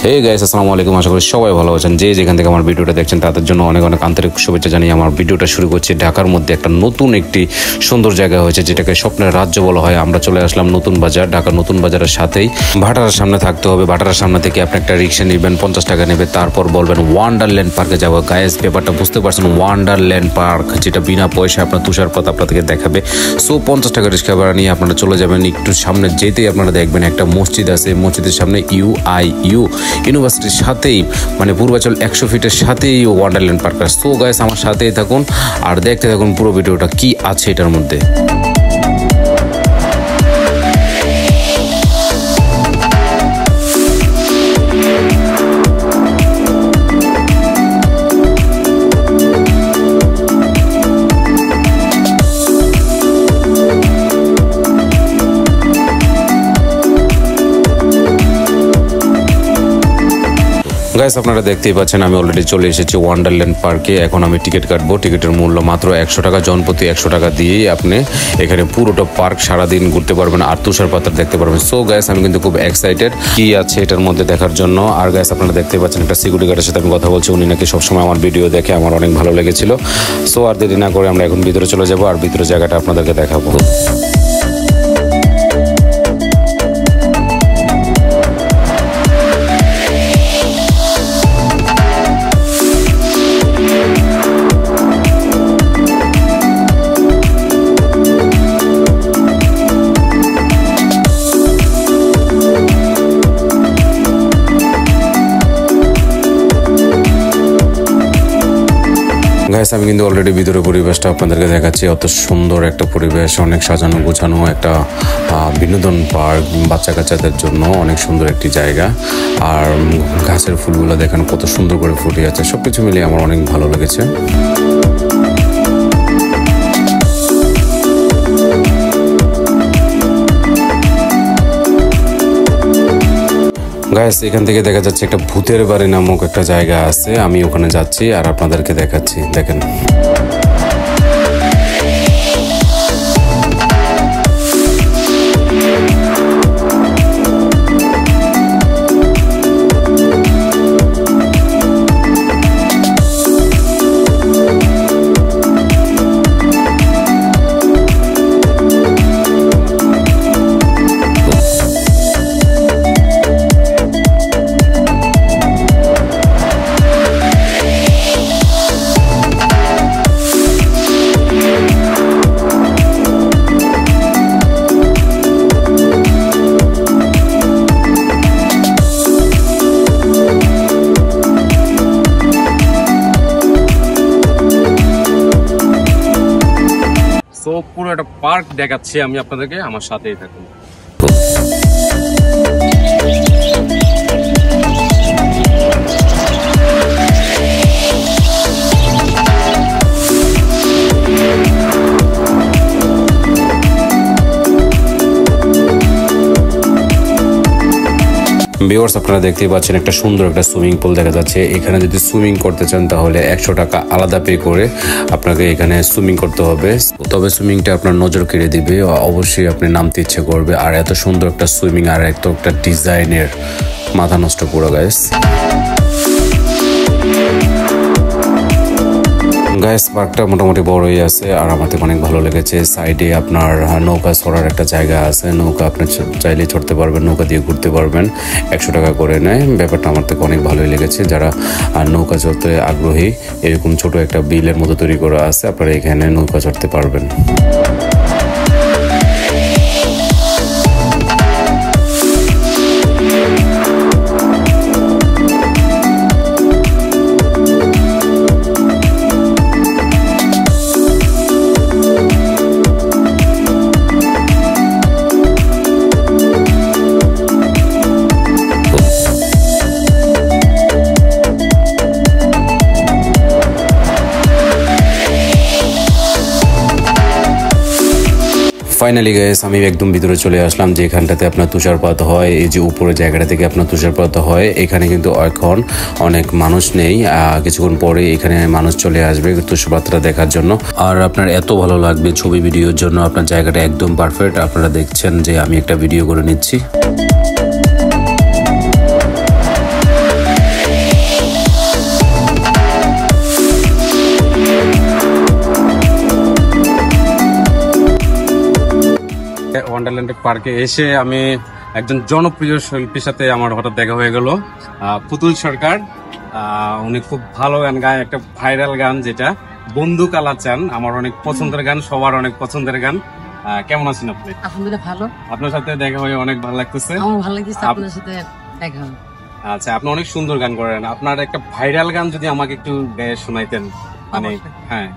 Hey guys, আসসালামু আলাইকুম। আশা করি সবাই ভালো আছেন। যে যেখান থেকে আমার ভিডিওটা দেখছেন তাদের জন্য অনেক অনেক আন্তরিক শুভেচ্ছা জানিয়ে আমার ভিডিওটা শুরু করছি। ঢাকার মধ্যে একটা নতুন একটি সুন্দর জায়গা হয়েছে, যেটাকে স্বপ্নের রাজ্য বলা হয়। আমরা চলে আসলাম নতুন বাজার। ঢাকার নতুন বাজারের সাথেই ভাটারার সামনে থাকতে হবে। ভাটারার সামনে থেকে আপনি একটা রিক্সা নেবেন, 50 টাকা নেবে। তারপর বলবেন ওয়ান্ডারল্যান্ড পার্কে যাবো। গাইস, ব্যাপারটা বুঝতে পারছেন, ওয়ান্ডারল্যান্ড পার্ক, যেটা বিনা পয়সা আপনার তুষারপাত আপনাদেরকে দেখাবে। সো 50 টাকা রিক্সা ভাড়া নিয়ে আপনারা চলে যাবেন। একটু সামনে যেতেই আপনারা দেখবেন একটা মসজিদ আছে। মসজিদের সামনে UIU ইউনিভার্সিটির সাথেই, মানে পূর্বাচল 100 ফিটের সাথেই ওয়ান্ডারল্যান্ড পার্ক। সো গাইস, আমার সাথেই থাকুন আর দেখতে থাকুন পুরো ভিডিওটা কি আছে এটার মধ্যে। গাইস, আপনারা দেখতেই পাচ্ছেন আমি অলরেডি চলে এসেছি ওয়ান্ডারল্যান্ড পার্কে। এখন আমি টিকিট কাটবো। টিকিটের মূল্য মাত্র 100 টাকা, জনপ্রতি 100 টাকা দিয়েই আপনি এখানে পুরোটা পার্ক সারাদিন ঘুরতে পারবেন আর তুষারপাত দেখতে পারবেন। সো গাইস, আমি কিন্তু খুব এক্সাইটেড কি আছে এটার মধ্যে দেখার জন্য। আর গাইস, আপনারা দেখতে পাচ্ছেন একটা সিকিউরিটি গার্ডের সাথে আমি কথা বলছি। উনি নাকি সবসময় আমার ভিডিও দেখে, আমার অনেক ভালো লেগেছিল। সো আর দেরি না করে আমরা এখন ভিতরে চলে যাবো আর ভিতরে জায়গাটা আপনাদেরকে দেখাবো। গাইস, আমি কিন্তু অলরেডি ভিতরে পরিবেশটা আপনাদেরকে দেখাচ্ছি। অত সুন্দর একটা পরিবেশ, অনেক সাজানো গোছানো একটা বিনোদন পার্ক, বাচ্চা কাচ্চাদের জন্য অনেক সুন্দর একটি জায়গা। আর গাছের ফুলগুলো দেখেন কত সুন্দর করে ফুটে আছে। সবকিছু মিলিয়ে আমার অনেক ভালো লেগেছে। গাইস, এখান থেকে দেখা যাচ্ছে একটা ভূতের বাড়ি নামক একটা জায়গা আছে। আমি ওখানে যাচ্ছি আর আপনাদেরকে দেখাচ্ছি। দেখেন, পুরো একটা পার্ক দেখাচ্ছি আমি আপনাদেরকে, আমার সাথেই থাকুন। ভিউয়ার্স, আপনারা দেখতেই পাচ্ছেন একটা সুন্দর একটা সুইমিং পুল দেখা যাচ্ছে। এখানে যদি সুইমিং করতে চান তাহলে 100 টাকা আলাদা পে করে আপনাকে এখানে সুইমিং করতে হবে। তবে সুইমিংটা আপনার নজর কেড়ে দিবে, অবশ্যই আপনি নামতে ইচ্ছে করবে। আর এত সুন্দর একটা সুইমিং আর এত একটা ডিজাইনের, মাথা নষ্ট পুরো গাইস। গাইস, পার্কটা মোটামুটি বড়ই আছে আর আমাদের অনেক ভালো লেগেছে। সাইডে আপনার নৌকা চড়ার একটা জায়গা আছে। নৌকা আপনি চাইলে চড়তে পারবেন, নৌকা দিয়ে ঘুরতে পারবেন। 100 টাকা করে নেয়। ব্যাপারটা আমার থেকে অনেক ভালোই লেগেছে। যারা নৌকা চড়তে আগ্রহী, এরকম ছোট একটা বিলের মতো তৈরি করা আছে, আপনারা এখানে নৌকা চড়তে পারবেন। ফাইনালি গাইস, আমি একদম ভিতরে চলে আসলাম, যেখানটাতে আপনার তুষারপাত হয়। এই যে উপরের জায়গাটা থেকে আপনার তুষারপাত হয়, এখানে কিন্তু এখন অনেক মানুষ নেই। কিছুক্ষণ পরে এখানে মানুষ চলে আসবে তুষারপাতটা দেখার জন্য। আর আপনার এত ভালো লাগবে ছবি ভিডিওর জন্য। আপনার জায়গাটা একদম পারফেক্ট। আপনারা দেখছেন যে আমি একটা ভিডিও করে নিচ্ছি। ওয়ান্ডারল্যান্ড পার্কে এসে আমি একজন জনপ্রিয় শিল্পীর সাথে আমার হঠাৎ দেখা হয়ে গেল, পুতুল সরকার। উনি খুব ভালো গান গায়, একটা ভাইরাল গান যেটা বন্ধু কালাচান, আমার অনেক পছন্দের গান, সবার অনেক পছন্দের গান। কেমন আছেন আপনি? আলহামদুলিল্লাহ ভালো। আপনার সাথে দেখা হয়ে অনেক ভালো লাগতেছে। আমার ভালো লাগতেছে আপনার সাথে দেখা হয়ে। আচ্ছা, আপনি অনেক সুন্দর গান করেন, আপনার একটা ভাইরাল গান যদি আমাকে একটু গায়ে শোনাইতেন। মানে হ্যাঁ।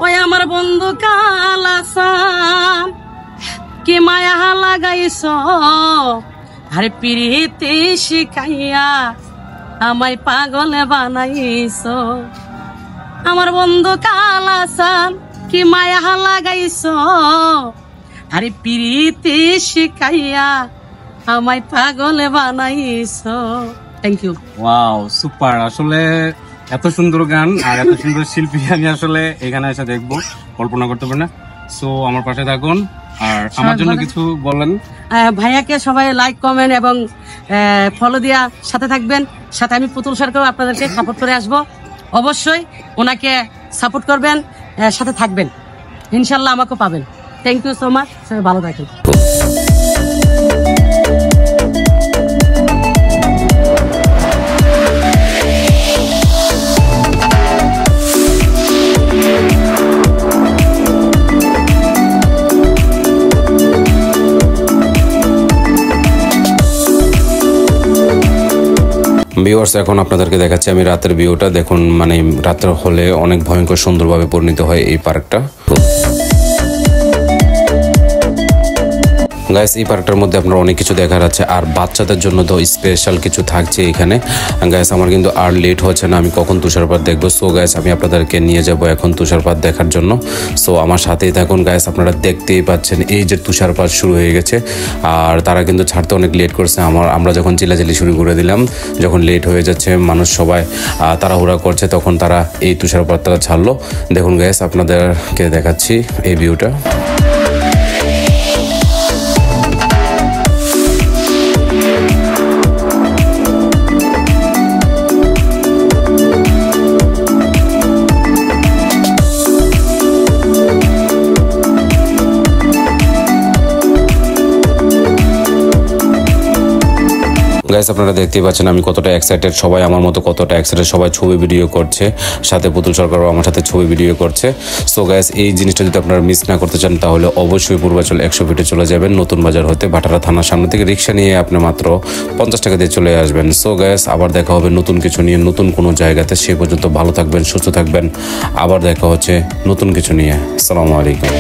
ওই আমার বন্ধু কালাসান কি মায়া লাগাইছ, আরে পিরিতি শিখাইয়া আমায় পাগলে বানাইছ। আমার বন্ধু কালাসান কি মায়া লাগাইছ, আরে পিরিতি শিখাইয়া আমায় পাগলে বানাইছ। Thank you. Wow, super. আসলে এত সুন্দর গান আর এত সুন্দর শিল্পী আমি আসলে এখানে এসে দেখবো, কল্পনা করতে পারি না। সো আমার পাশে থাকুন আর আমার জন্য কিছু বলেন। ভাইয়াকে সবাই লাইক কমেন্ট এবং ফলো দিয়া সাথে থাকবেন। সাথে আমি পুতুল সরকার আপনাদেরকে সাপোর্ট করে আসবো, অবশ্যই ওনাকে সাপোর্ট করবেন, সাথে থাকবেন, ইনশাল্লাহ আমাকে পাবেন। থ্যাংক ইউ সো মাচ, সবাই ভালো থাকেন। ভিউয়ার্স, এখন আপনাদেরকে দেখাচ্ছি আমি রাতের ভিউটা। দেখুন, মানে রাতের হলে অনেক ভয়ঙ্কর সুন্দরভাবে পরিণত হয় এই পার্কটা। গাইস, এই পার্কটার মধ্যে আপনার অনেক কিছু দেখার আছে, আর বাচ্চাদের জন্য তো স্পেশাল কিছু থাকছে এখানে। গাইস, আমার কিন্তু আর লেট হচ্ছে না, আমি কখন তুষারপাত দেখবো। সো গাইস, আমি আপনাদেরকে নিয়ে যাব এখন তুষারপাত দেখার জন্য। সো আমার সাথেই থাকুন গাইস। আপনারা দেখতেই পাচ্ছেন এই যে তুষারপাত শুরু হয়ে গেছে, আর তারা কিন্তু ছাড়তে অনেক লেট করছে। আমরা যখন চিল্লাচিল্লি শুরু করে দিলাম, যখন লেট হয়ে যাচ্ছে, মানুষ সবাই তাড়াহুড়া করছে, তখন তারা এই তুষারপাতটা ছাড়লো। দেখুন গাইস, আপনাদেরকে দেখাচ্ছি এই ভিউটা। গাইস, আপনারা দেখতেই পাচ্ছেন আমি কতটা এক্সাইটেড, সবাই আমার মতো কতটা এক্সাইটেড, সবাই ছবি ভিডিও করছে, সাথে পুতুল সরকারও আমার সাথে ছবি ভিডিও করছে। সো গাইস, এই জিনিসটা যদি আপনারা মিস না করতে চান তাহলে অবশ্যই পূর্বাচল 100 ফিটে চলে যাবেন। নতুন বাজার হতে ভাটারা থানার সামনে থেকে রিক্সা নিয়ে আপনি মাত্র 50 টাকা দিয়ে চলে আসবেন। সো গাইস, আবার দেখা হবে নতুন কিছু নিয়ে, নতুন কোনো জায়গাতে। সে পর্যন্ত ভালো থাকবেন, সুস্থ থাকবেন। আবার দেখা হচ্ছে নতুন কিছু নিয়ে। আসসালামু আলাইকুম।